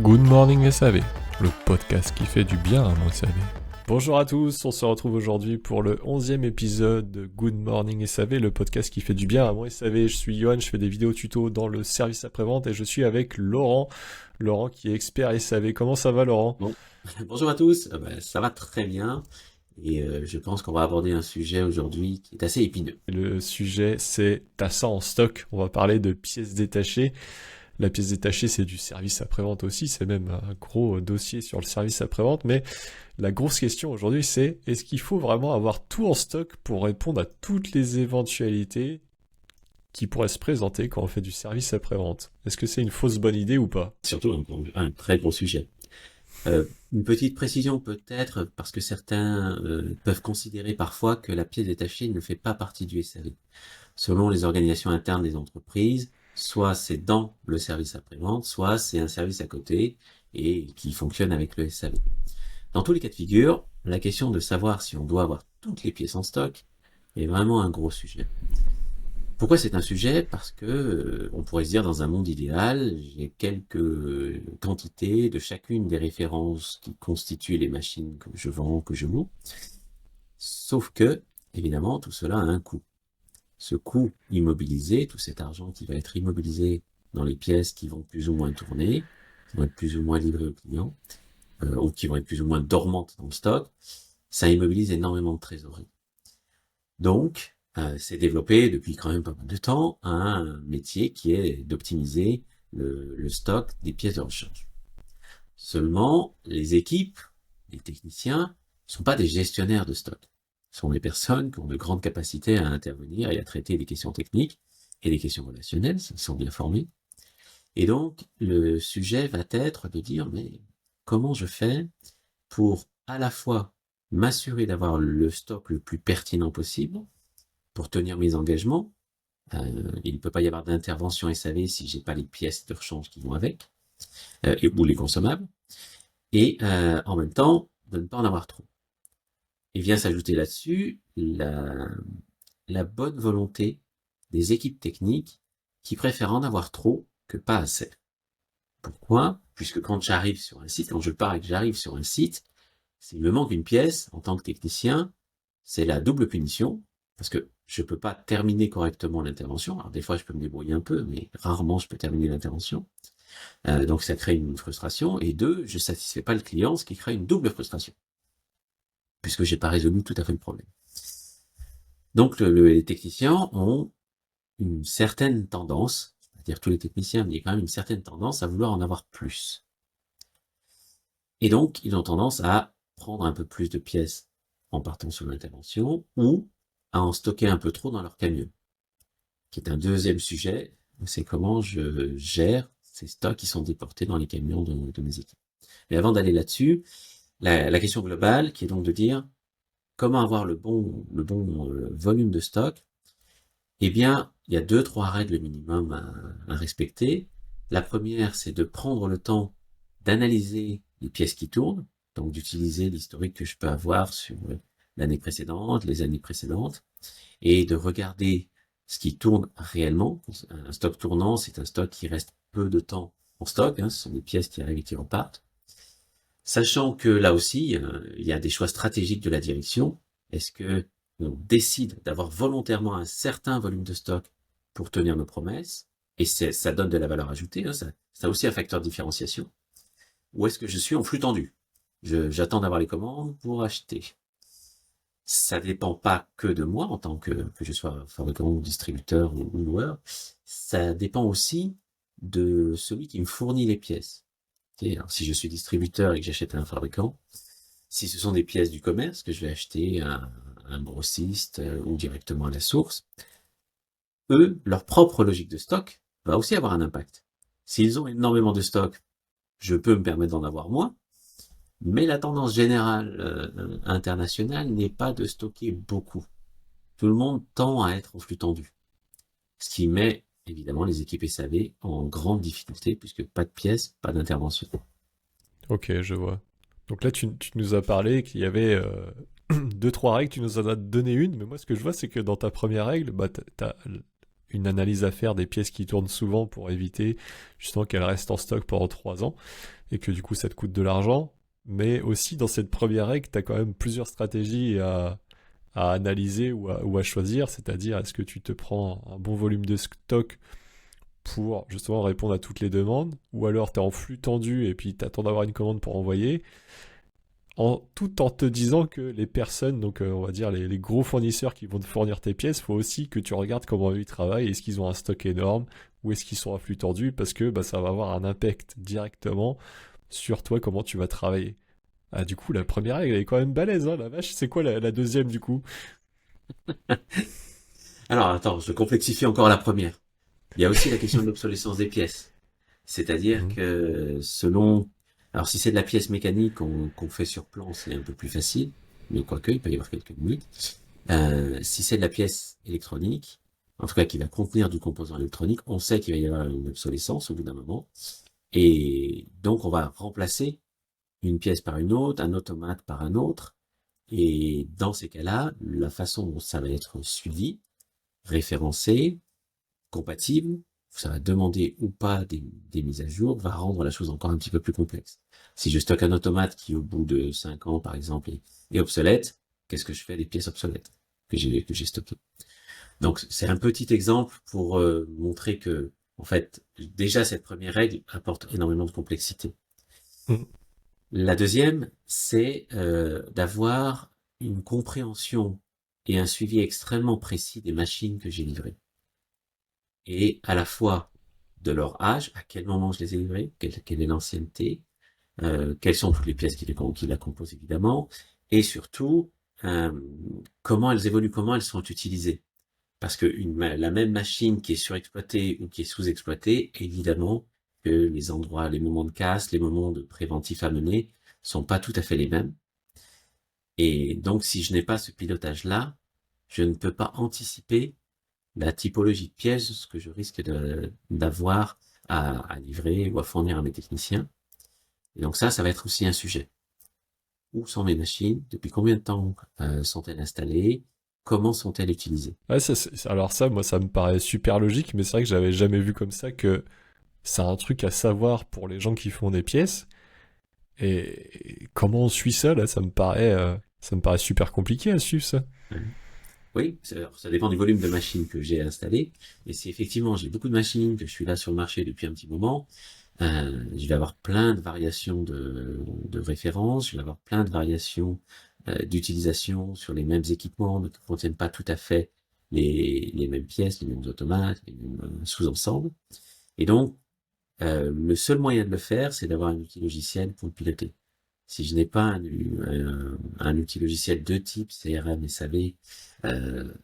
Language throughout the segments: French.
Good Morning SAV, le podcast qui fait du bien à mon SAV. Bonjour à tous, on se retrouve aujourd'hui pour le 11e épisode de Good Morning SAV, le podcast qui fait du bien à mon SAV. Je suis Johan, je fais des vidéos tuto dans le service après-vente et je suis avec Laurent. Laurent qui est expert SAV. Comment ça va, Laurent ? Bon. Bonjour à tous. Ça va très bien et je pense qu'on va aborder un sujet aujourd'hui qui est assez épineux. Le sujet, c'est t'as ça en stock. On va parler de pièces détachées. La pièce détachée, c'est du service après-vente aussi, c'est même un gros dossier sur le service après-vente, mais la grosse question aujourd'hui, c'est est-ce qu'il faut vraiment avoir tout en stock pour répondre à toutes les éventualités qui pourraient se présenter quand on fait du service après-vente ? Est-ce que c'est une fausse bonne idée ou pas ? Surtout un très gros sujet. Une petite précision peut-être, parce que certains peuvent considérer parfois que la pièce détachée ne fait pas partie du SAV. Selon les organisations internes des entreprises, soit c'est dans le service après-vente, soit c'est un service à côté et qui fonctionne avec le SAV. Dans tous les cas de figure, la question de savoir si on doit avoir toutes les pièces en stock est vraiment un gros sujet. Pourquoi c'est un sujet ? Parce que on pourrait se dire dans un monde idéal, j'ai quelques quantités de chacune des références qui constituent les machines que je vends, que je loue. Sauf que, évidemment, tout cela a un coût. Ce coût immobilisé, tout cet argent qui va être immobilisé dans les pièces qui vont plus ou moins tourner, qui vont être plus ou moins livrées aux clients, ou qui vont être plus ou moins dormantes dans le stock, ça immobilise énormément de trésorerie. Donc, c'est développé depuis quand même pas mal de temps un métier qui est d'optimiser le stock des pièces de rechange. Seulement, les équipes, les techniciens, ne sont pas des gestionnaires de stock. Ce sont des personnes qui ont de grandes capacités à intervenir et à traiter des questions techniques et des questions relationnelles, ils sont bien formés. Et donc, le sujet va être de dire, mais comment je fais pour à la fois m'assurer d'avoir le stock le plus pertinent possible, pour tenir mes engagements. Il ne peut pas y avoir d'intervention SAV si j'ai pas les pièces de rechange qui vont avec, ou les consommables, et en même temps, de ne pas en avoir trop. Et vient s'ajouter là-dessus la bonne volonté des équipes techniques qui préfèrent en avoir trop que pas assez. Pourquoi ? Puisque quand j'arrive sur un site, quand je pars et que j'arrive sur un site, s'il me manque une pièce, en tant que technicien, c'est la double punition, parce que je peux pas terminer correctement l'intervention. Alors des fois, je peux me débrouiller un peu, mais rarement je peux terminer l'intervention. Donc ça crée une frustration. Et deux, je satisfais pas le client, ce qui crée une double frustration, puisque j'ai pas résolu tout à fait le problème. Donc les techniciens ont une certaine tendance, c'est-à-dire tous les techniciens, mais il y a quand même une certaine tendance à vouloir en avoir plus. Et donc, ils ont tendance à prendre un peu plus de pièces en partant sur l'intervention ou à en stocker un peu trop dans leur camion, qui est un deuxième sujet, c'est comment je gère ces stocks qui sont déportés dans les camions de mes équipes. Mais avant d'aller là-dessus, la question globale qui est donc de dire comment avoir le bon volume de stock. Eh bien, il y a 2-3 règles minimum à respecter. La première, c'est de prendre le temps d'analyser les pièces qui tournent, donc d'utiliser l'historique que je peux avoir sur l'année précédente, les années précédentes, et de regarder ce qui tourne réellement. Un stock tournant, c'est un stock qui reste peu de temps en stock, ce sont des pièces qui arrivent et qui repartent. Sachant que là aussi, il y a des choix stratégiques de la direction. Est-ce que on décide d'avoir volontairement un certain volume de stock pour tenir nos promesses, et ça donne de la valeur ajoutée, ça a aussi un facteur de différenciation, ou est-ce que je suis en flux tendu ? J'attends d'avoir les commandes pour acheter. Ça dépend pas que de moi en tant que je sois fabricant, distributeur ou loueur, ça dépend aussi de celui qui me fournit les pièces. Alors, si je suis distributeur et que j'achète à un fabricant, si ce sont des pièces du commerce que je vais acheter à un grossiste ou directement à la source, eux, leur propre logique de stock va aussi avoir un impact. S'ils ont énormément de stock, je peux me permettre d'en avoir moins, mais la tendance générale internationale n'est pas de stocker beaucoup. Tout le monde tend à être en flux tendu, ce qui met évidemment les équipes SAV en grande difficulté puisque pas de pièces, pas d'intervention. Ok, je vois. Donc là, tu nous as parlé qu'il y avait deux, trois règles, tu nous en as donné une, mais moi, ce que je vois, c'est que dans ta première règle, bah, t'as une analyse à faire des pièces qui tournent souvent pour éviter justement qu'elles restent en stock pendant 3 ans et que du coup ça te coûte de l'argent. Mais aussi dans cette première règle, tu as quand même plusieurs stratégies à analyser ou à choisir, c'est-à-dire est-ce que tu te prends un bon volume de stock pour justement répondre à toutes les demandes, ou alors tu es en flux tendu et puis tu attends d'avoir une commande pour envoyer, tout en te disant que les personnes, donc on va dire les gros fournisseurs qui vont te fournir tes pièces, faut aussi que tu regardes comment eux ils travaillent, est-ce qu'ils ont un stock énorme, ou est-ce qu'ils sont à flux tendu, parce que bah, ça va avoir un impact directement sur toi, comment tu vas travailler. Ah, du coup, la première règle, elle est quand même balèze, hein, la vache. C'est quoi la deuxième, du coup? Alors, attends, je complexifie encore la première. Il y a aussi la question de l'obsolescence des pièces. C'est-à-dire Mhm. que selon... Alors, si c'est de la pièce mécanique qu'on fait sur plan, c'est un peu plus facile. Mais quoique, il peut y avoir quelques limites. Si c'est de la pièce électronique, en tout cas qui va contenir du composant électronique, on sait qu'il va y avoir une obsolescence au bout d'un moment. Et donc, on va remplacer une pièce par une autre, un automate par un autre. Et dans ces cas-là, la façon dont ça va être suivi, référencé, compatible, ça va demander ou pas des mises à jour, va rendre la chose encore un petit peu plus complexe. Si je stocke un automate qui, au bout de 5 ans, par exemple, est obsolète, qu'est-ce que je fais des pièces obsolètes que j'ai stockées? Donc, c'est un petit exemple pour montrer que, en fait, déjà, cette première règle apporte énormément de complexité. Mhm. La deuxième, c'est d'avoir une compréhension et un suivi extrêmement précis des machines que j'ai livrées. Et à la fois de leur âge, à quel moment je les ai livrées, quelle est l'ancienneté, quelles sont toutes les pièces qui la composent évidemment, et surtout euh, comment elles évoluent, comment elles sont utilisées. Parce que la même machine qui est surexploitée ou qui est sous-exploitée, évidemment que les endroits, les moments de casse, les moments de préventif à mener sont pas tout à fait les mêmes. Et donc, si je n'ai pas ce pilotage-là, je ne peux pas anticiper la typologie de pièces que je risque d'avoir à livrer ou à fournir à mes techniciens. Et donc ça va être aussi un sujet. Où sont mes machines? Depuis combien de temps sont-elles installées? Comment sont-elles utilisées? Ouais, alors ça, moi, ça me paraît super logique, mais c'est vrai que j'avais jamais vu comme ça que c'est un truc à savoir pour les gens qui font des pièces. Et comment on suit ça, là, ça me paraît super compliqué à suivre ça. Hein. Oui, alors, ça dépend du volume de machines que j'ai installées. Et si effectivement j'ai beaucoup de machines, que je suis là sur le marché depuis un petit moment, je vais avoir plein de variations de références, je vais avoir plein de variations d'utilisation sur les mêmes équipements, ne contiennent pas tout à fait les mêmes pièces, les mêmes automates, les mêmes sous-ensembles. Et donc, le seul moyen de le faire, c'est d'avoir un outil logiciel pour le piloter. Si je n'ai pas un outil logiciel de type CRM et SAV, euh,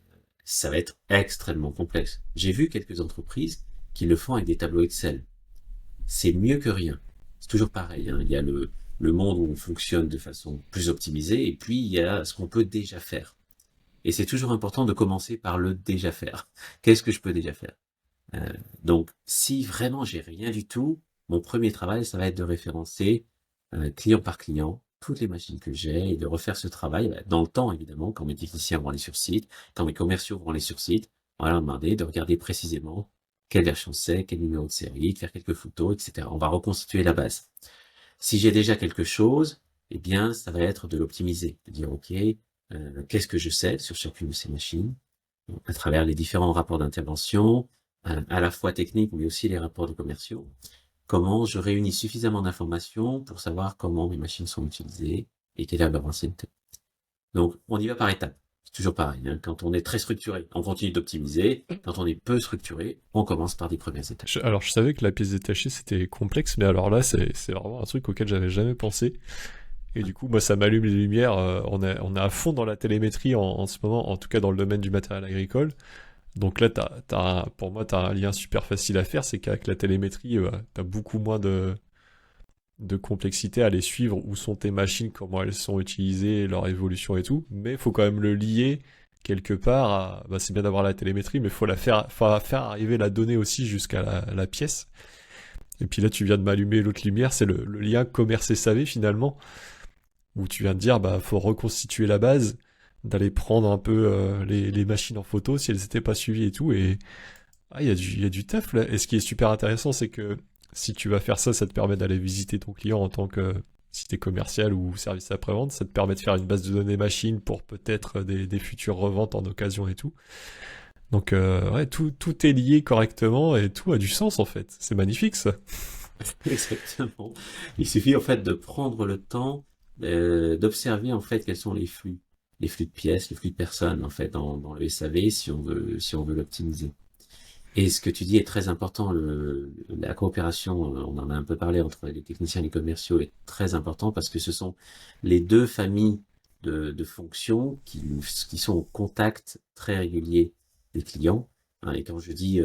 ça va être extrêmement complexe. J'ai vu quelques entreprises qui le font avec des tableaux Excel. C'est mieux que rien. C'est toujours pareil, hein. Il y a le monde où on fonctionne de façon plus optimisée, et puis il y a ce qu'on peut déjà faire. Et c'est toujours important de commencer par le déjà faire. Qu'est-ce que je peux déjà faire? Euh, donc, si vraiment j'ai rien du tout, mon premier travail, ça va être de référencer client par client toutes les machines que j'ai et de refaire ce travail dans le temps, évidemment, quand mes techniciens vont aller sur site, quand mes commerciaux vont aller sur site, on va leur demander de regarder précisément quelle version c'est, quel numéro de série, de faire quelques photos, etc. On va reconstituer la base. Si j'ai déjà quelque chose, eh bien, ça va être de l'optimiser, de dire, OK, qu'est-ce que je sais sur chacune de ces machines, à travers les différents rapports d'intervention, à la fois techniques, mais aussi les rapports de commerciaux. Comment je réunis suffisamment d'informations pour savoir comment mes machines sont utilisées et quelle est leur ancienneté. Donc, on y va par étapes. C'est toujours pareil, hein. Quand on est très structuré, on continue d'optimiser. Quand on est peu structuré, on commence par des premières étapes. Alors, je savais que la pièce détachée, c'était complexe, mais alors là, c'est vraiment un truc auquel j'avais jamais pensé. Et du coup, moi, ça m'allume les lumières. On est à fond dans la télémétrie en ce moment, en tout cas dans le domaine du matériel agricole. Donc là, pour moi, tu as un lien super facile à faire, c'est qu'avec la télémétrie, tu as beaucoup moins de complexité à les suivre, où sont tes machines, comment elles sont utilisées, leur évolution et tout. Mais il faut quand même le lier quelque part bah, c'est bien d'avoir la télémétrie, mais faut faire arriver la donnée aussi jusqu'à la pièce. Et puis là, tu viens de m'allumer l'autre lumière, c'est le lien commerce SAV finalement, où tu viens de dire, bah, faut reconstituer la base, d'aller prendre un peu les machines en photo si elles n'étaient pas suivies et tout. Et Ah, il y a du taf là. Et ce qui est super intéressant, c'est que si tu vas faire ça, ça te permet d'aller visiter ton client en tant que si t'es commercial ou service après-vente. Ça te permet de faire une base de données machine pour peut-être des futures reventes en occasion et tout. Donc, ouais, tout est lié correctement et tout a du sens en fait. C'est magnifique ça. Exactement. Il suffit en fait de prendre le temps d'observer en fait quels sont les flux de pièces, les flux de personnes en fait dans le SAV si on veut l'optimiser. Et ce que tu dis est très important. La coopération, on en a un peu parlé entre les techniciens et les commerciaux, est très important parce que ce sont les deux familles de fonctions qui sont au contact très régulier des clients. Hein. Et quand je dis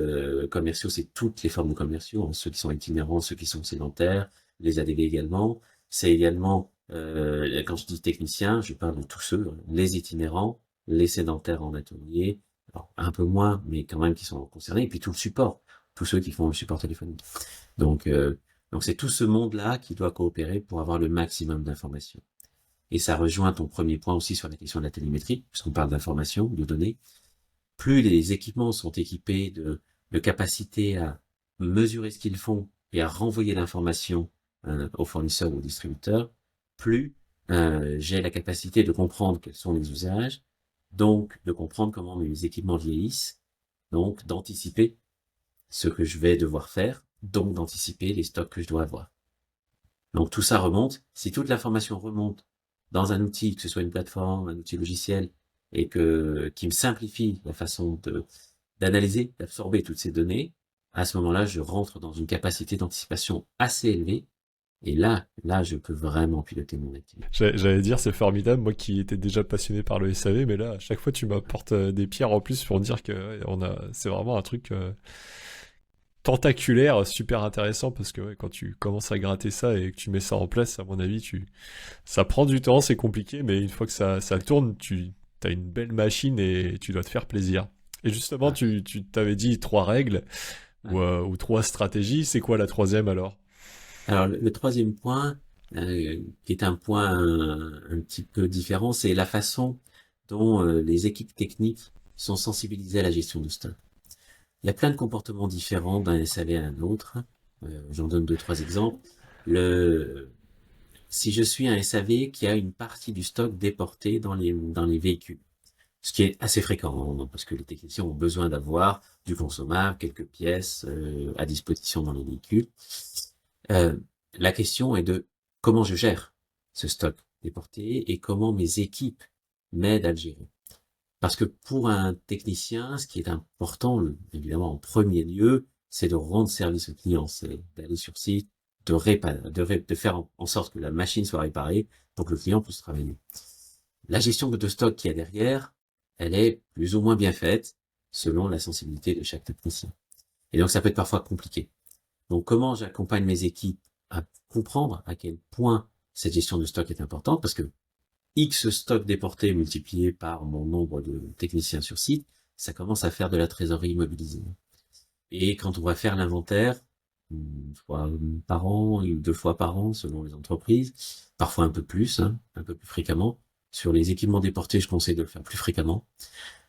commerciaux, c'est toutes les formes de commerciaux, hein, ceux qui sont itinérants, ceux qui sont sédentaires, les ADV également. C'est également, quand je dis technicien, je parle de tous ceux, hein, les itinérants, les sédentaires en atelier, alors, un peu moins, mais quand même qui sont concernés, et puis tout le support, tous ceux qui font le support téléphonique. Donc, euh, donc c'est tout ce monde-là qui doit coopérer pour avoir le maximum d'informations. Et ça rejoint ton premier point aussi sur la question de la télémétrie, puisqu'on parle d'informations, de données. Plus les équipements sont équipés de capacités à mesurer ce qu'ils font et à renvoyer l'information aux fournisseurs ou aux distributeurs, plus j'ai la capacité de comprendre quels sont les usages, donc de comprendre comment mes équipements vieillissent, donc d'anticiper ce que je vais devoir faire, donc d'anticiper les stocks que je dois avoir. Donc tout ça remonte. Si toute l'information remonte dans un outil, que ce soit une plateforme, un outil logiciel, et qui me simplifie la façon d'analyser, d'absorber toutes ces données, à ce moment-là, je rentre dans une capacité d'anticipation assez élevée. Et là, je peux vraiment piloter mon activité. J'allais dire, c'est formidable, moi qui étais déjà passionné par le SAV, mais là, à chaque fois, tu m'apportes des pierres en plus pour dire que ouais, c'est vraiment un truc tentaculaire, super intéressant, parce que ouais, quand tu commences à gratter ça et que tu mets ça en place, à mon avis, ça prend du temps, c'est compliqué, mais une fois que ça tourne, tu as une belle machine et tu dois te faire plaisir. Et justement, Ah, tu t'avais dit trois règles ouais. ou trois stratégies, c'est quoi la troisième alors? Alors, le troisième point, qui est un point un petit peu différent, c'est la façon dont les équipes techniques sont sensibilisées à la gestion de stock. Il y a plein de comportements différents d'un SAV à un autre. J'en donne deux, trois exemples. Le, Si je suis un SAV qui a une partie du stock déporté dans les véhicules, ce qui est assez fréquent, hein, parce que les techniciens ont besoin d'avoir du consommable, quelques pièces à disposition dans les véhicules. Euh, la question est de comment je gère ce stock déporté et comment mes équipes m'aident à le gérer. Parce que pour un technicien, ce qui est important, évidemment, en premier lieu, c'est de rendre service au client, c'est d'aller sur site, de faire en sorte que la machine soit réparée pour que le client puisse travailler. La gestion de stock qu'il y a derrière, elle est plus ou moins bien faite selon la sensibilité de chaque technicien. Et donc, ça peut être parfois compliqué. Donc, comment j'accompagne mes équipes à comprendre à quel point cette gestion de stock est importante, parce que X stock déporté multiplié par mon nombre de techniciens sur site, ça commence à faire de la trésorerie immobilisée. Et quand on va faire l'inventaire, une fois par an, une deux fois par an, selon les entreprises, parfois un peu plus, hein, un peu plus fréquemment. Sur les équipements déportés, je conseille de le faire plus fréquemment,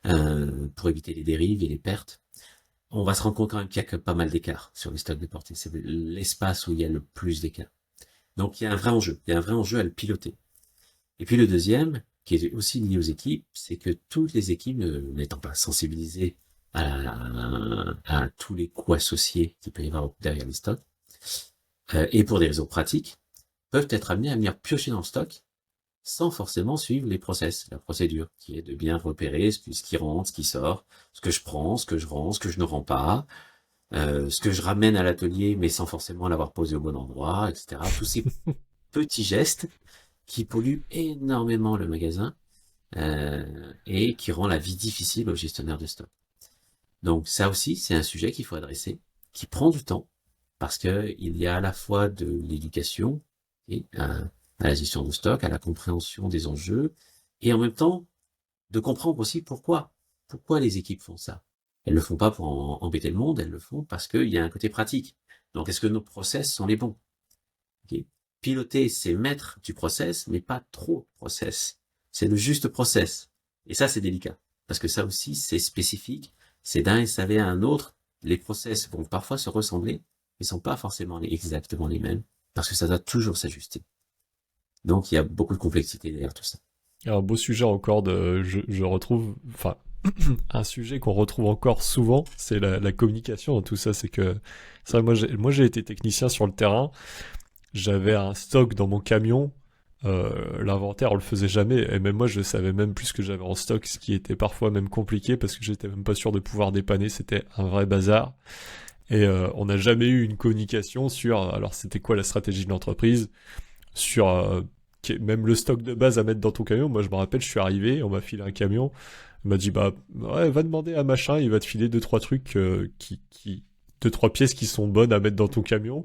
pour éviter les dérives et les pertes. On va se rendre compte quand même qu'il y a pas mal d'écarts sur les stocks déportés. C'est l'espace où il y a le plus d'écarts. Donc il y a un vrai enjeu. Il y a un vrai enjeu à le piloter. Et puis le deuxième, qui est aussi lié aux équipes, c'est que toutes les équipes, n'étant pas sensibilisées à tous les coûts associés qu'il peut y avoir derrière les stocks, et pour des raisons pratiques, peuvent être amenées à venir piocher dans le stock sans forcément suivre les process, la procédure, qui est de bien repérer ce qui rentre, ce qui sort, ce que je prends, ce que je rends, ce que je ne rends pas, ce que je ramène à l'atelier, mais sans forcément l'avoir posé au bon endroit, etc. Tous ces petits gestes qui polluent énormément le magasin et qui rend la vie difficile aux gestionnaires de stock. Donc ça aussi, c'est un sujet qu'il faut adresser, qui prend du temps, parce que il y a à la fois de l'éducation et à la gestion de stock, à la compréhension des enjeux, et en même temps de comprendre aussi pourquoi les équipes font ça. Elles le font pas pour embêter le monde, elles le font parce qu'il y a un côté pratique. Donc est-ce que nos process sont les bons? Okay. Piloter, c'est mettre du process, mais pas trop de process. C'est le juste process. Et ça, c'est délicat. Parce que ça aussi, c'est spécifique. C'est d'un SAV à un autre. les process vont parfois se ressembler, mais sont pas forcément exactement les mêmes, parce que ça doit toujours s'ajuster. Donc il y a beaucoup de complexité derrière tout ça. Un beau sujet encore je retrouve, enfin, un sujet qu'on retrouve encore souvent, c'est la communication dans tout ça. C'est vrai, moi j'ai été technicien sur le terrain, j'avais un stock dans mon camion, l'inventaire on le faisait jamais, et même moi je savais même plus ce que j'avais en stock, ce qui était parfois même compliqué parce que j'étais même pas sûr de pouvoir dépanner, c'était un vrai bazar. Et on n'a jamais eu une communication sur, alors c'était quoi la stratégie de l'entreprise, sur même le stock de base à mettre dans ton camion. Moi je me rappelle, je suis arrivé, on m'a filé un camion, on m'a dit bah ouais, va demander à machin, il va te filer deux trois trucs deux trois pièces qui sont bonnes à mettre dans ton camion.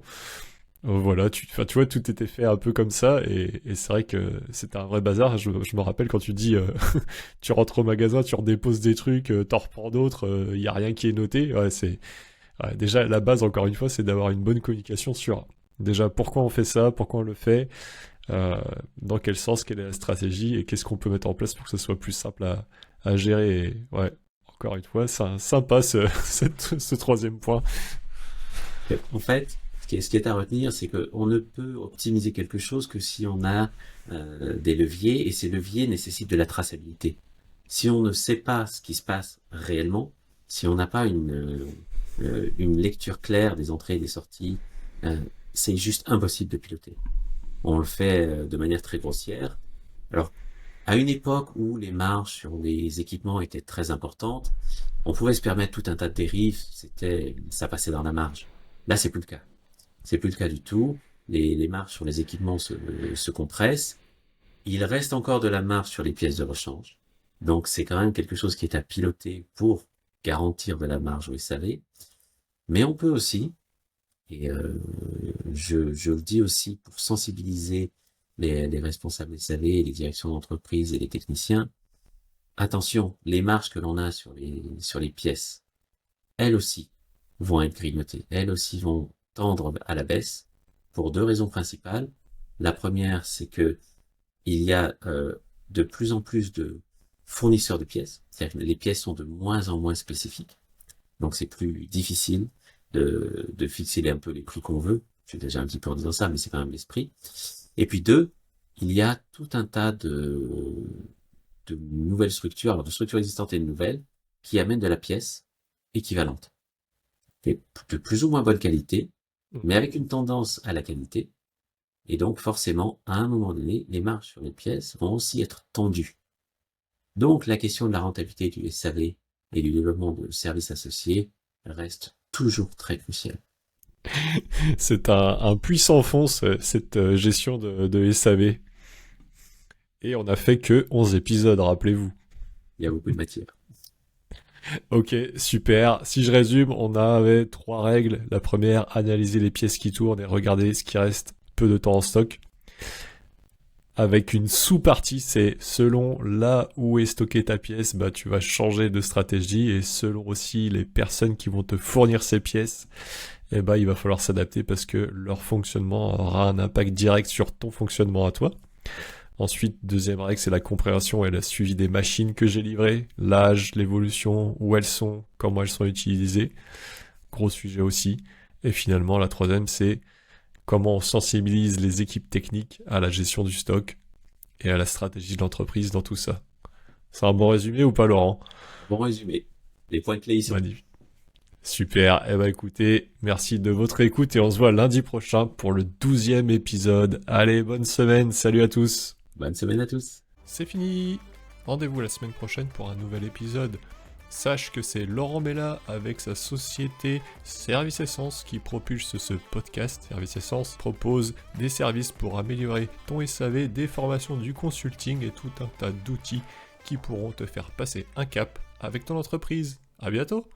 Voilà, enfin, tu vois, tout était fait un peu comme ça, et c'est vrai que c'était un vrai bazar. Je me rappelle quand tu dis, tu rentres au magasin, tu redéposes des trucs, t'en reprends d'autres, y a rien qui est noté. Ouais, ouais, déjà la base, encore une fois, c'est d'avoir une bonne communication sur déjà pourquoi on fait ça, pourquoi on le fait, euh, dans quel sens, quelle est la stratégie, et qu'est-ce qu'on peut mettre en place pour que ce soit plus simple à gérer. Et ouais, encore une fois, c'est sympa ce troisième point. En fait, ce qui est à retenir, c'est qu'on ne peut optimiser quelque chose que si on a des leviers, et ces leviers nécessitent de la traçabilité. Si on ne sait pas ce qui se passe réellement, si on n'a pas une lecture claire des entrées et des sorties, c'est juste impossible de piloter. On le fait de manière très grossière. Alors, à une époque où les marges sur les équipements étaient très importantes, on pouvait se permettre tout un tas de dérives, ça passait dans la marge. Là, c'est plus le cas. C'est plus le cas du tout. Les marges sur les équipements se compressent. Il reste encore de la marge sur les pièces de rechange. Donc, c'est quand même quelque chose qui est à piloter pour garantir de la marge au SAV. Mais on peut aussi, et je le dis aussi pour sensibiliser les responsables SAV, les directions d'entreprise et les techniciens, attention, les marges que l'on a sur les pièces, elles aussi vont être grignotées. Elles aussi vont tendre à la baisse pour deux raisons principales. La première, c'est que il y a de plus en plus de fournisseurs de pièces, c'est-à-dire que les pièces sont de moins en moins spécifiques, donc c'est plus difficile de fixer un peu les prix qu'on veut. Je suis déjà un petit peu en disant ça, mais c'est quand même l'esprit. Et puis deux, il y a tout un tas de nouvelles structures, alors de structures existantes et de nouvelles, qui amènent de la pièce équivalente, et de plus ou moins bonne qualité, mais avec une tendance à la qualité. Et donc, forcément, à un moment donné, les marges sur les pièces vont aussi être tendues. Donc, la question de la rentabilité du SAV et du développement de services associés reste toujours très cruciale. C'est un puissant fond, cette gestion de SAV. Et on a fait que 11 épisodes, rappelez-vous. Il y a beaucoup de matière. Ok, super. Si je résume, on avait 3 règles. La première, analyser les pièces qui tournent et regarder ce qui reste peu de temps en stock. Avec une sous-partie, c'est selon là où est stockée ta pièce, bah tu vas changer de stratégie, et selon aussi les personnes qui vont te fournir ces pièces, eh bah il va falloir s'adapter parce que leur fonctionnement aura un impact direct sur ton fonctionnement à toi. Ensuite, deuxième règle, c'est la compréhension et le suivi des machines que j'ai livrées, l'âge, l'évolution, où elles sont, comment elles sont utilisées. Gros sujet aussi. Et finalement, la troisième, c'est comment on sensibilise les équipes techniques à la gestion du stock et à la stratégie de l'entreprise dans tout ça. C'est un bon résumé ou pas, Laurent? Bon résumé. Les points clés ici. Magnifique. Super. Eh ben écoutez, merci de votre écoute et on se voit lundi prochain pour le 12e épisode. Allez, bonne semaine. Salut à tous. Bonne semaine à tous. C'est fini. Rendez-vous la semaine prochaine pour un nouvel épisode. Sache que c'est Laurent Bella avec sa société Service Essence qui propulse ce podcast. Service Essence propose des services pour améliorer ton SAV, des formations, du consulting et tout un tas d'outils qui pourront te faire passer un cap avec ton entreprise. À bientôt!